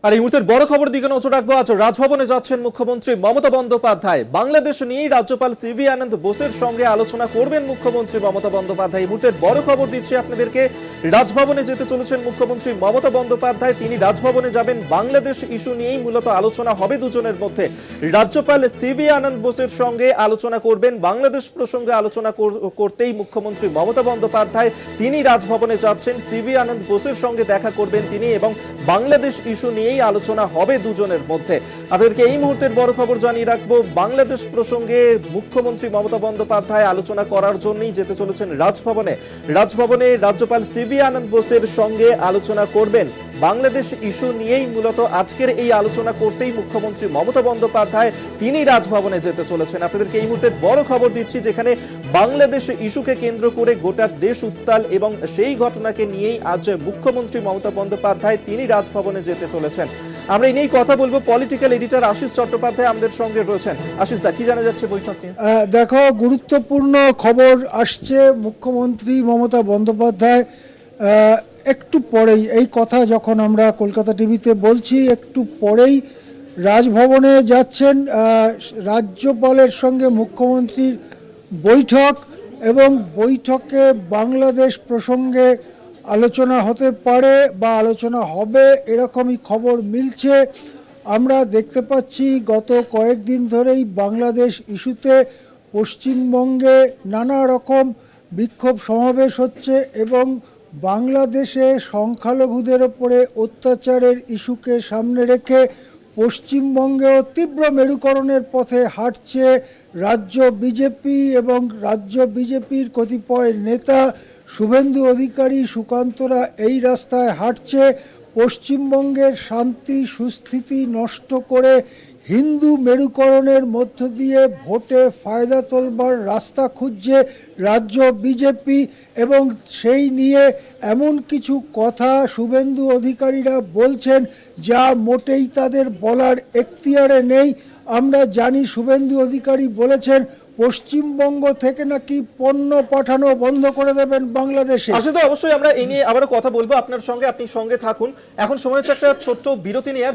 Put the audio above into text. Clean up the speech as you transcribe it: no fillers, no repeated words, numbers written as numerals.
আর এই মুহূর্তের বড় খবর দিকে নজর রাখবো। আজ রাজভবনে যাচ্ছেন মুখ্যমন্ত্রী মমতা বন্দ্যোপাধ্যায়। বাংলাদেশ নিয়ে রাজ্যপাল সিভি আনন্দ বোসের সঙ্গে আলোচনা করবেন মুখ্যমন্ত্রী মমতা বন্দ্যোপাধ্যায়। এই মুহূর্তের বড় খবর দিচ্ছি আপনাদেরকে, রাজভবনে যেতে চলেছেন মুখ্যমন্ত্রী মমতা বন্দ্যোপাধ্যায়। তিনি রাজভবনে যাবেন, বাংলাদেশ ইস্যু নিয়েই মূলত আলোচনা হবে দুজনের মধ্যে। রাজ্যপাল সিভি আনন্দ বোসের সঙ্গে আলোচনা করবেন, বাংলাদেশ প্রসঙ্গে আলোচনা করতেই মুখ্যমন্ত্রী মমতা বন্দ্যোপাধ্যায় তিনি রাজভবনে যাচ্ছেন। সিভি আনন্দ বোসের সঙ্গে দেখা করবেন তিনি এবং বাংলাদেশ ইস্যু নিয়েই আলোচনা হবে দুজনের মধ্যে। আপনাদেরকে এই মুহূর্তের বড় খবর জানিয়ে রাখবো, বাংলাদেশ প্রসঙ্গে মুখ্যমন্ত্রী মমতা বন্দ্যোপাধ্যায় আলোচনা করার জন্যই যেতে চলেছেন রাজভবনে। রাজভবনে রাজ্যপাল সিভি আনন্দ বোসের সঙ্গে আলোচনা করবেন, বাংলাদেশ ইস্যু নিয়েই মূলত আজকের এই আলোচনা করতেই মুখ্যমন্ত্রী মমতা বন্দ্যোপাধ্যায় তিনি রাজভবনে যেতে চলেছেন। আপনাদেরকে এই মুহূর্তে বড় খবর দিচ্ছি, যেখানে বাংলাদেশ ইস্যুকে কেন্দ্র করে গোটা দেশ উত্তাল এবং সেই ঘটনাকে নিয়েই আজ মুখ্যমন্ত্রী মমতা বন্দ্যোপাধ্যায় তিনি রাজভবনে যেতে চলেছেন। আমরা এই নিয়েই কথা বলবো। পলিটিক্যাল এডিটর আশিস চট্টোপাধ্যায় আমাদের সঙ্গে রয়েছেন। আশিস দা, কি জানা যাচ্ছে বৈঠক নিয়ে? দেখো, গুরুত্বপূর্ণ খবর আসছে। মুখ্যমন্ত্রী মমতা বন্দ্যোপাধ্যায় একটু পরেই, এই কথা যখন আমরা কলকাতা টিভিতে বলছি, একটু পরেই রাজভবনে যাচ্ছেন। রাজ্যপালের সঙ্গে মুখ্যমন্ত্রীর বৈঠক, এবং বৈঠকে বাংলাদেশ প্রসঙ্গে আলোচনা হতে পারে বা আলোচনা হবে, এরকমই খবর মিলছে। আমরা দেখতে পাচ্ছি গত কয়েকদিন ধরেই বাংলাদেশ ইস্যুতে পশ্চিমবঙ্গে নানা রকম বিক্ষোভ সমাবেশ হচ্ছে এবং বাংলাদেশে সংখ্যালঘুদের ওপরে অত্যাচারের ইস্যুকে সামনে রেখে পশ্চিমবঙ্গেও তীব্র মেরুকরণের পথে হাঁটছে রাজ্য বিজেপি, এবং রাজ্য বিজেপির কতিপয় নেতা শুভেন্দু অধিকারী, সুকান্তরা এই রাস্তায় হাঁটছে। পশ্চিমবঙ্গের শান্তি সুস্থিতি নষ্ট করে হিন্দু মেরুকরণের মধ্য দিয়ে ভোটে ফায়দা তোলবার রাস্তা খুঁজছে রাজ্য বিজেপি, এবং সেই নিয়ে এমন কিছু কথা শুভেন্দু অধিকারীরা বলছেন যা মোটেই তাদের বলার এখতিয়ারে নেই। আমরা জানি শুভেন্দু অধিকারী বলেছেন পশ্চিমবঙ্গ থেকে নাকি পণ্য পাঠানো বন্ধ করে দেবেন বাংলাদেশে। আসলে অবশ্যই আমরা এই নিয়ে আবারও কথা বলবো আপনার সঙ্গে, আপনি সঙ্গে থাকুন। এখন সময় হচ্ছে একটা ছোট্ট বিরতি নিয়ে।